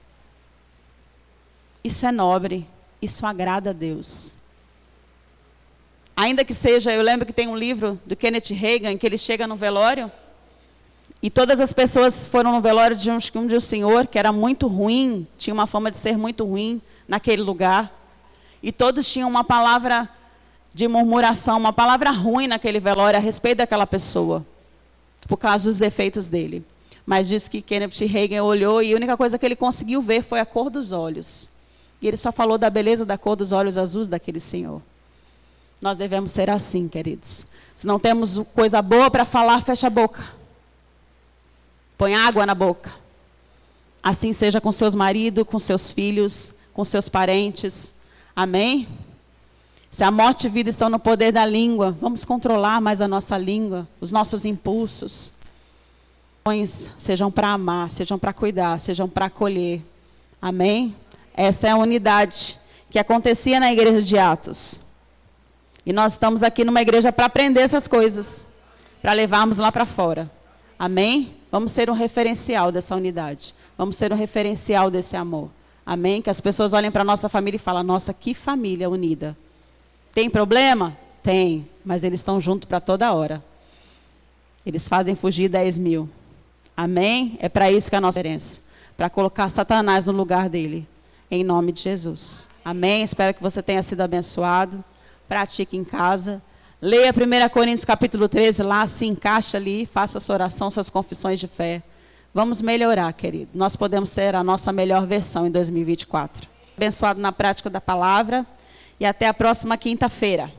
B: Isso é nobre. Isso agrada a Deus. Ainda que seja, eu lembro que tem um livro do Kenneth Hagin, que ele chega no velório, e todas as pessoas foram no velório de um senhor que era muito ruim, tinha uma fama de ser muito ruim naquele lugar, e todos tinham uma palavra de murmuração, uma palavra ruim naquele velório a respeito daquela pessoa, por causa dos defeitos dele. Mas diz que Kenneth Hagin olhou e a única coisa que ele conseguiu ver foi a cor dos olhos. E ele só falou da beleza da cor dos olhos azuis daquele senhor. Nós devemos ser assim, queridos. Se não temos coisa boa para falar, fecha a boca. Põe água na boca. Assim seja com seus maridos, com seus filhos, com seus parentes. Amém? Se a morte e a vida estão no poder da língua, vamos controlar mais a nossa língua, os nossos impulsos. Sejam para amar, sejam para cuidar, sejam para acolher. Amém? Essa é a unidade que acontecia na igreja de Atos. E nós estamos aqui numa igreja para aprender essas coisas, para levarmos lá para fora. Amém? Vamos ser um referencial dessa unidade. Vamos ser um referencial desse amor. Amém? Que as pessoas olhem para a nossa família e falem, nossa, que família unida. Tem problema? Tem, mas eles estão juntos para toda hora. Eles fazem fugir 10 mil. Amém? É para isso que é a nossa diferença. Para colocar Satanás no lugar dele. Em nome de Jesus. Amém? Espero que você tenha sido abençoado. Pratique em casa. Leia 1 Coríntios capítulo 13 lá, se encaixa ali, faça sua oração, suas confissões de fé. Vamos melhorar, querido. Nós podemos ser a nossa melhor versão em 2024. Abençoado na prática da palavra e até a próxima quinta-feira.